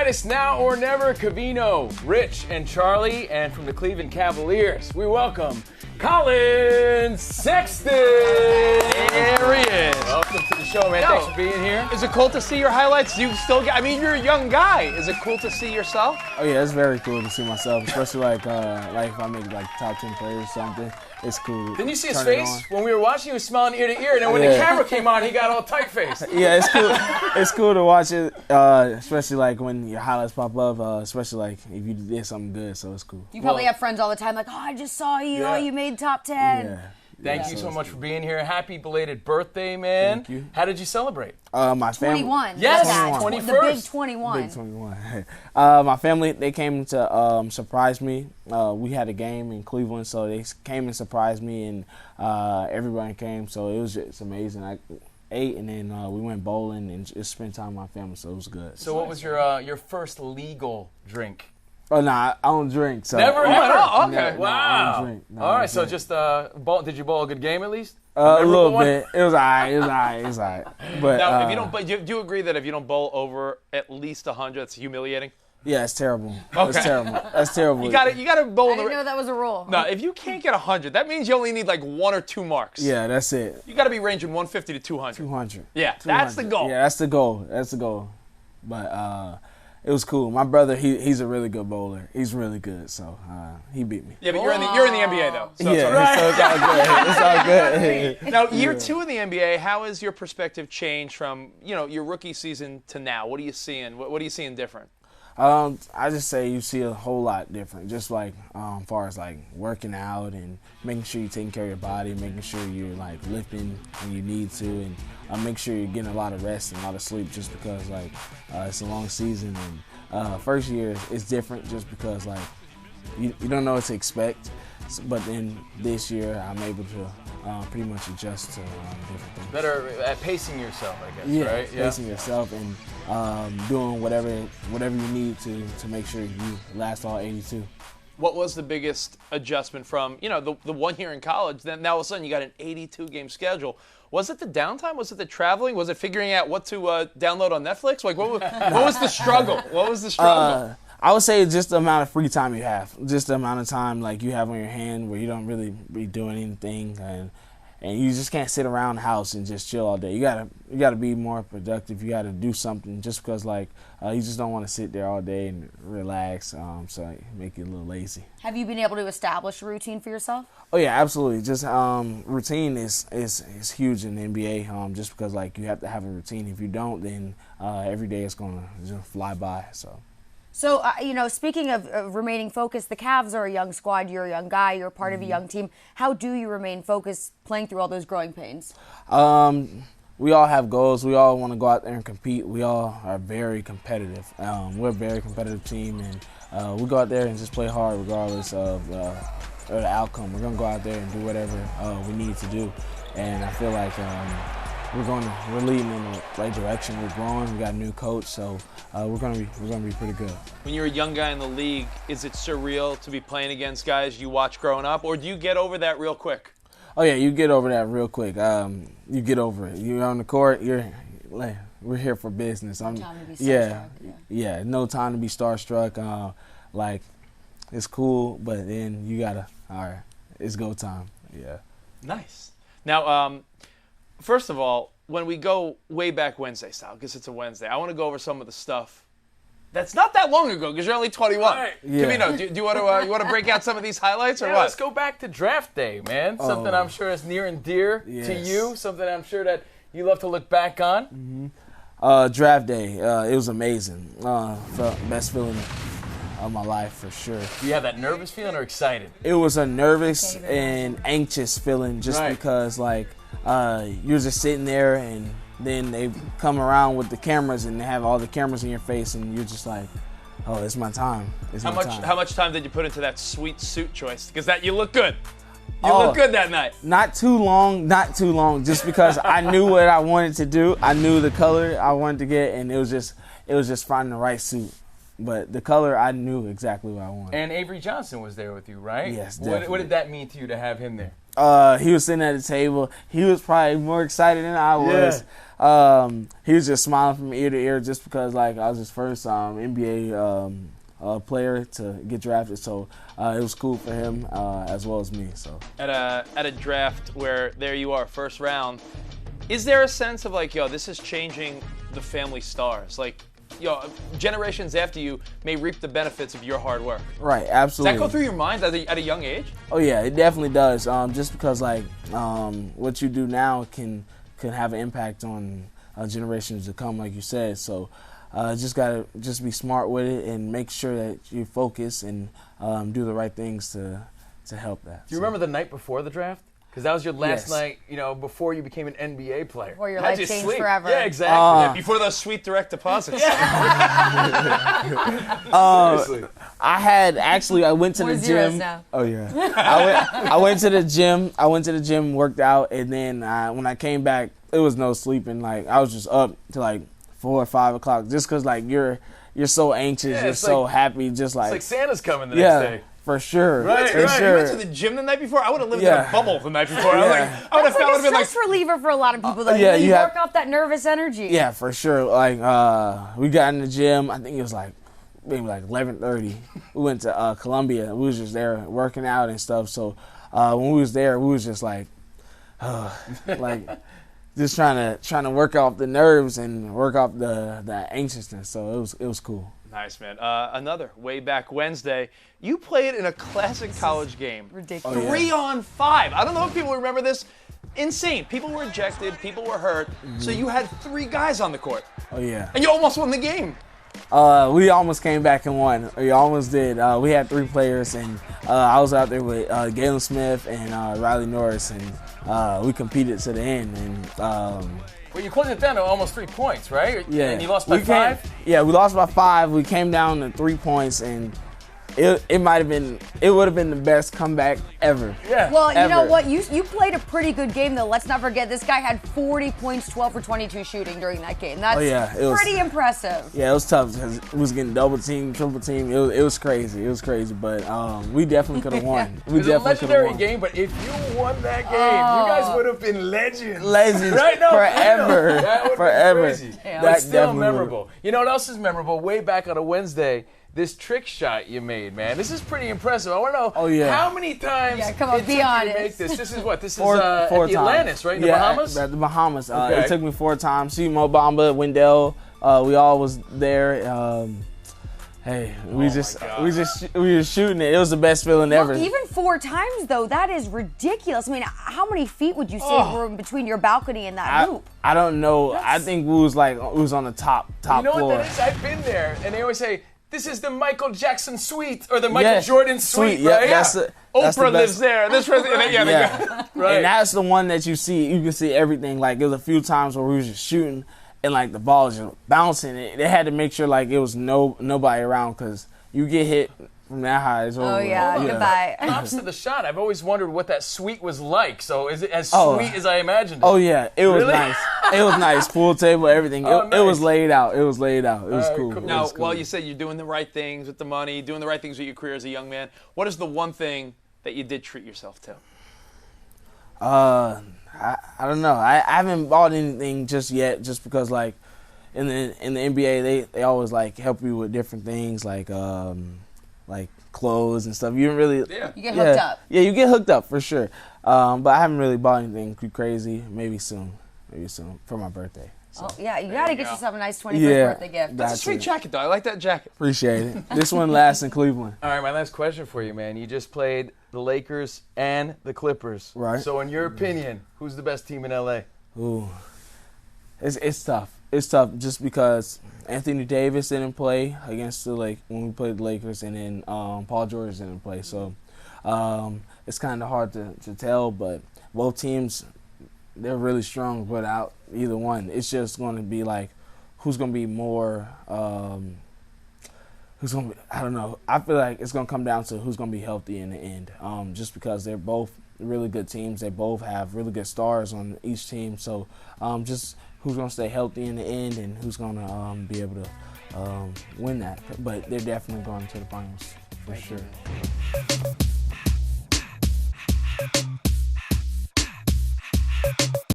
right, it's now or never. Cavino, Rich, and Charlie, and from the Cleveland Cavaliers, we welcome Collin Sexton. There he is. Welcome to the show, man. Thanks for being here. Is it cool to see your highlights? You still get, I mean, you're a young guy. Is it cool to see yourself? Oh yeah, it's very cool to see myself, especially like if I make like top 10 players or something. It's cool. Didn't you see his Turn it face on. when we were watching? He was smiling ear to ear, and then when the camera came on, he got all tight-faced. Yeah, it's cool. It's cool to watch it, especially like when your highlights pop up, especially like if you did something good. So it's cool. You probably have friends all the time like, oh, I just saw you. Yeah. Oh, you made top 10. Yeah. Thank you so much for being here. Happy belated birthday, man. Thank you. How did you celebrate? My family. 21. Yes, That. 21. The big 21. Big 21. My family, they came to surprise me. We had a game in Cleveland, so they came and surprised me, and everybody came. So it was just amazing. I ate, and then we went bowling and just spent time with my family. So it was good. So what was your first legal drink? Oh no, I don't drink. So Never, ever? Oh, okay. No, I Wow. don't drink. No, All I right, don't so drink. just did you bowl a good game at least? A memorable little one? bit. It was alright. It was alright. But Now, if you don't, but do you agree that if you don't bowl over at least 100, it's humiliating? yeah, it's terrible. Okay. It's terrible. That's terrible. You got to bowl I in the. didn't know that was a rule. No, if you can't get 100, that means you only need like 1 or 2 marks. Yeah, that's it. You got to be ranging 150 to 200. 200. Yeah, that's the goal. Yeah, that's the goal. That's the goal. But it was cool. My brother, he's a really good bowler. He's really good, so he beat me. Yeah, but you're in the NBA though. So it's all right. Yeah, so it's all good. It's all good. Now, year 2 in the NBA, how has your perspective changed from your rookie season to now? What are you seeing? What are you seeing different? I just say you see a whole lot different. Just like as far as like working out and making sure you're taking care of your body, making sure you're like lifting when you need to, and make sure you're getting a lot of rest and a lot of sleep. Just because like it's a long season, and first year is different just because like you don't know what to expect. But then this year I'm able to pretty much adjust to different things. Better at pacing yourself, I guess, Yeah, right? pacing yourself and doing whatever you need to make sure you last all 82. What was the biggest adjustment from the 1 year in college? Then now all of a sudden you got an 82-game schedule. Was it the downtime? Was it the traveling? Was it figuring out what to download on Netflix? Like what was the struggle? What was the struggle? I would say just the amount of free time you have, just the amount of time like you have on your hand where you don't really be doing anything, and you just can't sit around the house and just chill all day. You gotta be more productive. You gotta do something just because like you just don't want to sit there all day and relax. So it make you a little lazy. Have you been able to establish a routine for yourself? Oh yeah, absolutely. Just routine is huge in the NBA. Just because like you have to have a routine. If you don't, then every day is gonna just fly by. So, speaking of remaining focused, the Cavs are a young squad. You're a young guy. You're part of a young team. How do you remain focused playing through all those growing pains? We all have goals. We all want to go out there and compete. We all are very competitive. We're a very competitive team, and we go out there and just play hard regardless of the outcome. We're going to go out there and do whatever we need to do. And I feel like we're leading in the right direction. We're growing. We got a new coach, so we're gonna be pretty good. When you're a young guy in the league, is it surreal to be playing against guys you watch growing up, or do you get over that real quick? Oh yeah, you get over that real quick. You get over it. You're on the court. We're here for business. No time to be starstruck. No time to be starstruck. Like it's cool, but then you gotta. All right, it's go time. Yeah. Nice. Now, first of all, when we go way back Wednesday style, because it's a Wednesday, I want to go over some of the stuff that's not that long ago, because you're only 21. Right. Yeah. Camino, do you want to break out some of these highlights or Yeah, what? let's go back to draft day, man. Something I'm sure is near and dear to Yes. you. Something I'm sure that you love to look back on. Draft day, it was amazing. Felt best feeling of my life for sure. Do you have that nervous feeling or excited? It was a nervous and anxious feeling just Right. because like you're just sitting there and then they come around with the cameras and they have all the cameras in your face and you're just like, oh, it's my time. It's my time. How much time did you put into that sweet suit choice? Because you look good. You look good that night. Not too long, just because I knew what I wanted to do. I knew the color I wanted to get, and it was just finding the right suit. But the color, I knew exactly what I wanted. And Avery Johnson was there with you, right? Yes, What definitely. did that mean to you to have him there? He was sitting at the table. He was probably more excited than I was. He was just smiling from ear to ear just because, like, I was his first NBA player to get drafted. So it was cool for him as well as me. So at a draft where there you are, first round, is there a sense of like, yo, this is changing the family stars? Like, yo, generations after you may reap the benefits of your hard work. Right, Does absolutely. that go through your mind at a young age? Oh yeah, it definitely does. Just because like what you do now can have an impact on generations to come, like you said. So just gotta be smart with it and make sure that you focus and do the right things to help that. Do you remember the night before the draft? Because that was your last Yes. night, before you became an NBA player. Or your How'd life you changed sleep? forever. Yeah, exactly. Yeah, before those sweet direct deposits. Seriously. I went to More the zeros gym. now. Oh yeah. I went to the gym. Worked out, and then when I came back, it was no sleeping. Like I was just up to like 4 or 5 o'clock, just because like you're so anxious, Yeah, you're it's so like- happy, just like It's like Santa's coming the next day. for sure, Right, for right. You went sure. to the gym the night before? I would have lived in Yeah. a bubble the night before. I would have That's felt like a been like, stress reliever for a lot of people, though. yeah, you you have- work off that nervous energy. Yeah, for sure. Like we got in the gym. I think it was like maybe like 11:30. We went to Columbia. We was just there working out and stuff. So when we was there, we was just like just trying to work off the nerves and work off the anxiousness. So it was cool. nice, man. Another way back Wednesday, you played in a classic college game. Ridiculous. Oh, yeah. 3-on-5. I don't know if people remember this. Insane. People were ejected. People were hurt. So you had 3 guys on the court. Oh yeah. And you almost won the game. We almost came back and won. We almost did. We had 3 players, and I was out there with Galen Smith and Riley Norris, and we competed to the end. And Well, you closed it down to almost 3 points, right? yeah, And you lost by we came- 5? Yeah, we lost by 5. We came down to 3 points, and it would have been the best comeback ever. Yeah. Well, you know Ever. what? You played a pretty good game, though. Let's not forget, this guy had 40 points, 12 for 22 shooting during that game. That's it was- pretty impressive. Yeah, it was tough because we was getting double team, triple team. It was crazy. It was crazy, but we definitely could have won. It We was a definitely could have legendary won. game, but if you won that game, you guys would have been legends. Legends Right? No, forever. that would've been Forever. crazy. Yeah. But That still definitely memorable. You know what else is memorable? Way back on a Wednesday, this trick shot you made, man. This is pretty impressive. I want to know Oh, yeah. how many times Yeah, come on, it be Oh, took you to honest. make this. This is what? This Four is at the times. Atlantis, right? In the Yeah, Bahamas? at the Bahamas. Okay. It took me 4 times. See Mo Bamba, Wendell, we all was there. Hey, we were shooting it. It was the best feeling ever. Well, even 4 times, though, that is ridiculous. I mean, how many feet would you say were between your balcony and that hoop? I don't know. I think we was on the top You know floor. what that is? I've been there, and they always say, this is the Michael Jackson suite, or the Michael Yeah, Jordan suite, yeah, right? that's the Oprah best. lives there. This Yeah. Right. And that's the one that you can see everything. Like there was a few times where we was just shooting and like the ball was just bouncing. They had to make sure like it was nobody around because you get hit from that high. It's over. Oh, yeah, goodbye. Props to the shot. I've always wondered what that suite was like. So is it as Oh. sweet as I imagined it? Oh yeah, it was Really? nice. It was nice. Pool table, everything. Oh, It was nice. laid out. It was laid out. It was Alright, cool. cool. It Now, was cool. while you said you're doing the right things with the money, doing the right things with your career as a young man, what is the one thing that you did treat yourself to? I don't know. I haven't bought anything just yet, just because like in the NBA they always like help you with different things like clothes and stuff. You don't really Yeah. You get hooked up. Yeah, you get hooked up for sure. But I haven't really bought anything too crazy. Maybe soon for my birthday. So Oh, yeah, you got to you get go. yourself a nice 21st Yeah. birthday gift. That's a Got sweet you. jacket, though. I like that jacket. Appreciate it. This one lasts in Cleveland. All right, my last question for you, man. You just played the Lakers and the Clippers. Right. So in your opinion, who's the best team in LA? Ooh, it's tough. It's tough just because Anthony Davis didn't play against when we played the Lakers, and then Paul George didn't play. So it's kind of hard to tell. But both teams, they're really strong without either one. It's just going to be like who's going to be more. Who's going to be? I don't know. I feel like it's going to come down to who's going to be healthy in the end. Just because they're both really good teams. They both have really good stars on each team. So just who's going to stay healthy in the end and who's going to be able to win that. But they're definitely going to the finals for sure.